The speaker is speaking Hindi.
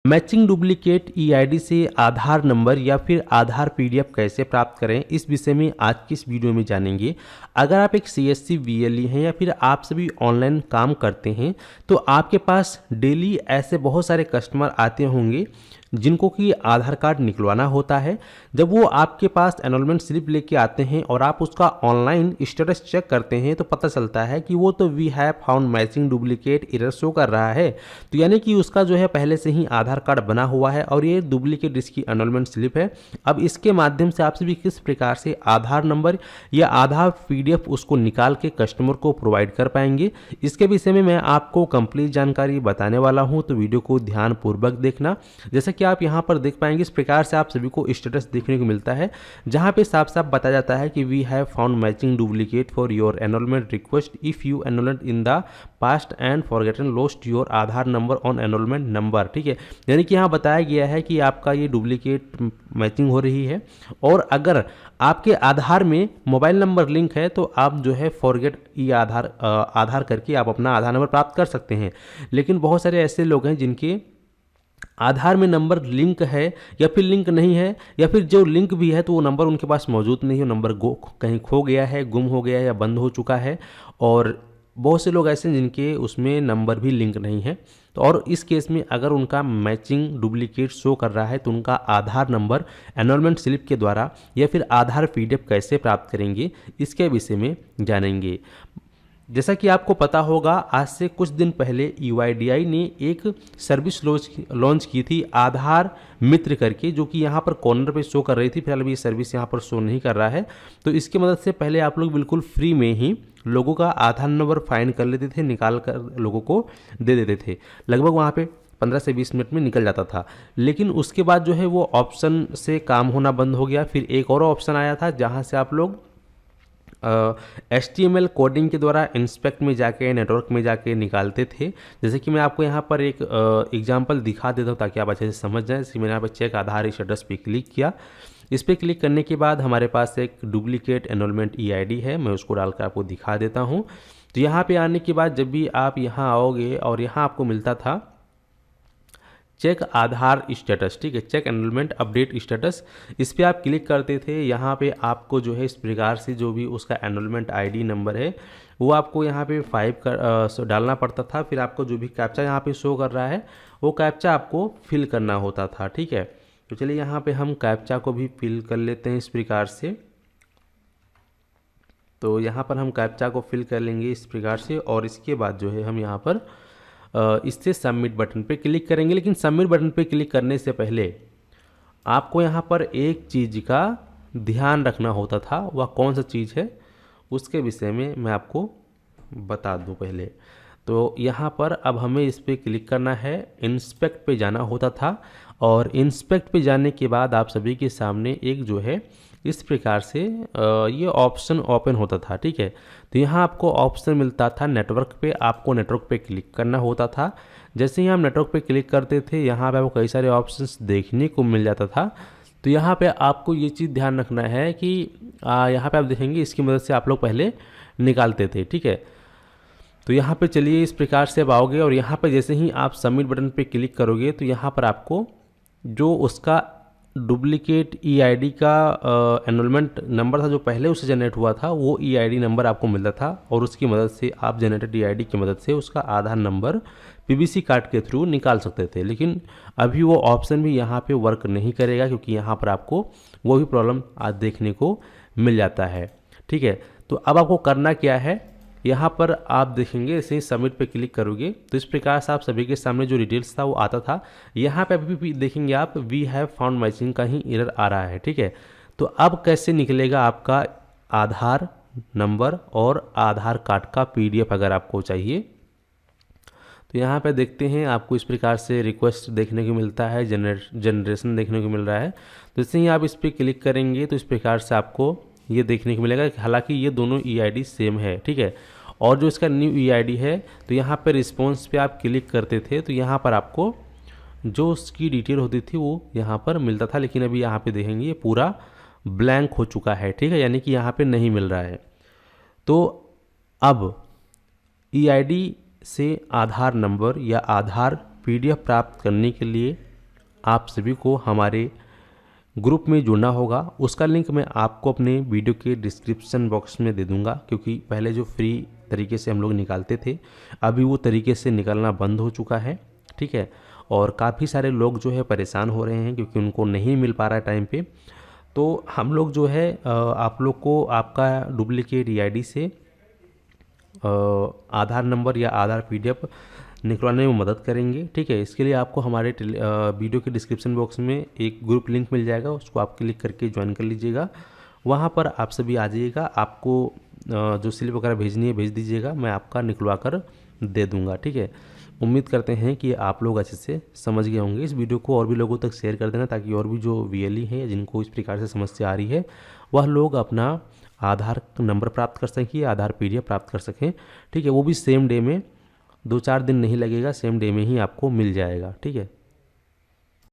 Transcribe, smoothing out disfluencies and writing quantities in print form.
मैचिंग डुप्लीकेट ईआईडी से आधार नंबर या फिर आधार पीडीएफ कैसे प्राप्त करें, इस विषय में आज की इस वीडियो में जानेंगे। अगर आप एक सीएससी वीएलई हैं या फिर आप सभी ऑनलाइन काम करते हैं तो आपके पास डेली ऐसे बहुत सारे कस्टमर आते होंगे जिनको कि आधार कार्ड निकलवाना होता है। जब वो आपके पास एनरोलमेंट स्लिप लेके आते हैं और आप उसका ऑनलाइन स्टेटस चेक करते हैं तो पता चलता है कि वो तो we have found matching duplicate error show कर रहा है। तो यानी कि उसका जो है पहले से ही आधार कार्ड बना हुआ है और ये डुप्लीकेट इसकी एनरोलमेंट स्लिप है। अब इसके माध्यम से आप सभी किस प्रकार से आधार नंबर या आधार पीडीएफ उसको निकाल के कस्टमर को प्रोवाइड कर पाएंगे, इसके विषय में मैं आपको कंप्लीट जानकारी बताने वाला हूं। तो वीडियो को ध्यानपूर्वक देखना। जैसे कि आप यहां पर देख पाएंगे, इस प्रकार से आप सभी को स्टेटस देखने को मिलता है जहां पे साफ साफ बताया जाता है कि we have found matching duplicate for your enrolment request if you enrolled in the past and forgotten lost your Aadhaar number on enrolment number. ठीक है, यानी कि यहाँ बताया गया है कि आपका ये डुप्लीकेट मैचिंग हो रही है और अगर आपके आधार में मोबाइल नंबर लिंक है तो आप जो है फॉरगेट ई आधार करके आप अपना आधार नंबर प्राप्त कर सकते हैं। लेकिन बहुत सारे ऐसे लोग हैं जिनके आधार में नंबर लिंक है या फिर लिंक नहीं है, या फिर जो लिंक भी है तो वो नंबर उनके पास मौजूद नहीं है, नंबर कहीं खो गया है, गुम हो गया है या बंद हो चुका है। और बहुत से लोग ऐसे हैं जिनके उसमें नंबर भी लिंक नहीं है। तो और इस केस में अगर उनका मैचिंग डुप्लीकेट शो कर रहा है तो उनका आधार नंबर एनरोलमेंट स्लिप के द्वारा या फिर आधार पीडीएफ कैसे प्राप्त करेंगे, इसके विषय में जानेंगे। जैसा कि आपको पता होगा, आज से कुछ दिन पहले यूआईडीआई ने एक सर्विस लॉन्च की थी आधार मित्र करके, जो कि यहाँ पर कॉर्नर पे शो कर रही थी। फिलहाल अभी ये सर्विस यहाँ पर शो नहीं कर रहा है। तो इसकी मदद से पहले आप लोग बिल्कुल फ्री में ही लोगों का आधार नंबर फाइंड कर लेते थे, निकाल कर लोगों को दे देते थे। लगभग वहाँ पे 15 से 20 मिनट में निकल जाता था। लेकिन उसके बाद जो है वो ऑप्शन से काम होना बंद हो गया। फिर एक और ऑप्शन आया था जहाँ से आप लोग HTML कोडिंग के द्वारा इंस्पेक्ट में जाके नेटवर्क में जाके निकालते थे। जैसे कि मैं आपको यहाँ पर एक एग्जांपल दिखा देता हूँ ताकि आप अच्छे से समझ जाएं। जैसे मैंने यहाँ पर चेक आधार स्टेटस पे क्लिक किया। इस पर क्लिक करने के बाद हमारे पास एक डुप्लीकेट एनरोलमेंट ईआईडी है, मैं उसको डालकर आपको दिखा देता हूँ। तो यहाँ पे आने के बाद जब भी आप यहाँ आओगे और यहाँ आपको मिलता था चेक आधार स्टेटस, ठीक है, चेक एनरोलमेंट अपडेट स्टेटस, इस पर आप क्लिक करते थे। यहाँ पे आपको जो है इस प्रकार से जो भी उसका एनरोलमेंट आईडी नंबर है वो आपको यहाँ पे 5 डालना पड़ता था। फिर आपको जो भी कैप्चा यहाँ पे शो कर रहा है वो कैप्चा आपको फिल करना होता था। ठीक है, तो चलिए यहाँ पे हम कैप्चा को भी फिल कर लेते हैं इस प्रकार से। तो यहाँ पर हम कैप्चा को फिल कर लेंगे इस प्रकार से और इसके बाद जो है हम यहाँ पर इससे सबमिट बटन पे क्लिक करेंगे। लेकिन सबमिट बटन पे क्लिक करने से पहले आपको यहाँ पर एक चीज़ का ध्यान रखना होता था, वह कौन सा चीज़ है उसके विषय में मैं आपको बता दूं पहले। तो यहाँ पर अब हमें इस पर क्लिक करना है, इंस्पेक्ट पे जाना होता था और इंस्पेक्ट पे जाने के बाद आप सभी के सामने एक जो है इस प्रकार से ये ऑप्शन ओपन होता था। ठीक है, तो यहाँ आपको ऑप्शन मिलता था नेटवर्क पे, आपको नेटवर्क पे क्लिक करना होता था। जैसे ही हम नेटवर्क पे क्लिक करते थे यहाँ पे आपको कई सारे ऑप्शंस देखने को मिल जाता था। तो यहाँ पे आपको ये चीज़ ध्यान रखना है कि यहाँ पे आप देखेंगे इसकी मदद से आप लोग पहले निकालते थे। ठीक है, तो यहाँ पे चलिए इस प्रकार से अब आओगे और यहाँ पे जैसे ही आप सबमिट बटन पे क्लिक करोगे तो यहाँ पर आपको जो उसका डुप्लीकेट ईआईडी का एनरोलमेंट नंबर था जो पहले उससे जनरेट हुआ था वो ईआईडी नंबर आपको मिलता था और उसकी मदद से आप जनरेटेड ईआईडी की मदद से उसका आधार नंबर पीबीसी कार्ड के थ्रू निकाल सकते थे। लेकिन अभी वो ऑप्शन भी यहाँ पे वर्क नहीं करेगा क्योंकि यहाँ पर आपको वो भी प्रॉब्लम आज देखने को मिल जाता है। ठीक है, तो अब आपको करना क्या है, यहाँ पर आप देखेंगे ऐसे ही सबमिट पे क्लिक करोगे तो इस प्रकार से आप सभी के सामने जो डिटेल्स था वो आता था। यहाँ पे अभी भी देखेंगे आप वी हैव फाउंड मैचिंग का ही एरर आ रहा है। ठीक है, तो अब कैसे निकलेगा आपका आधार नंबर और आधार कार्ड का पीडीएफ अगर आपको चाहिए तो यहाँ पे देखते हैं आपको इस प्रकार से रिक्वेस्ट देखने को मिलता है, जनरेशन देखने को मिल रहा है। तो जैसे ही आप इस पर क्लिक करेंगे तो इस प्रकार से आपको ये देखने को मिलेगा। हालांकि ये दोनों ईआईडी सेम है। ठीक है, और जो इसका न्यू ईआईडी है तो यहाँ पर रिस्पॉन्स पे आप क्लिक करते थे तो यहाँ पर आपको जो उसकी डिटेल होती थी वो यहाँ पर मिलता था। लेकिन अभी यहाँ पे देखेंगे ये पूरा ब्लैंक हो चुका है। ठीक है, यानी कि यहाँ पे नहीं मिल रहा है। तो अब ईआईडी से आधार नंबर या आधार पीडीएफ प्राप्त करने के लिए आप सभी को हमारे ग्रुप में जुड़ना होगा। उसका लिंक मैं आपको अपने वीडियो के डिस्क्रिप्शन बॉक्स में दे दूंगा, क्योंकि पहले जो फ्री तरीके से हम लोग निकालते थे अभी वो तरीके से निकलना बंद हो चुका है, ठीक है। और काफ़ी सारे लोग जो है परेशान हो रहे हैं क्योंकि उनको नहीं मिल पा रहा है टाइम पे। तो हम लोग जो है आप लोग को आपका डुप्लीकेट ईआईडी से आधार नंबर या आधार पीडीएफ निकलवाने में मदद करेंगे, ठीक है। इसके लिए आपको हमारे वीडियो के डिस्क्रिप्शन बॉक्स में एक ग्रुप लिंक मिल जाएगा, उसको आप क्लिक करके ज्वाइन कर लीजिएगा। वहाँ पर आप सभी आ जाइएगा, आपको जो स्लिप वगैरह भेजनी है भेज दीजिएगा, मैं आपका निकलवा कर दे दूँगा, ठीक है। उम्मीद करते हैं कि आप लोग अच्छे से समझ गए होंगे। इस वीडियो को और भी लोगों तक शेयर कर देना, ताकि और भी जो वीएलई हैं जिनको इस प्रकार से समस्या आ रही है वह लोग अपना आधार नंबर प्राप्त कर सकें, आधार पीडीएफ प्राप्त कर सकें, ठीक है। वो भी सेम डे में, 2-4 दिन नहीं लगेगा, सेम डे में ही आपको मिल जाएगा, ठीक है।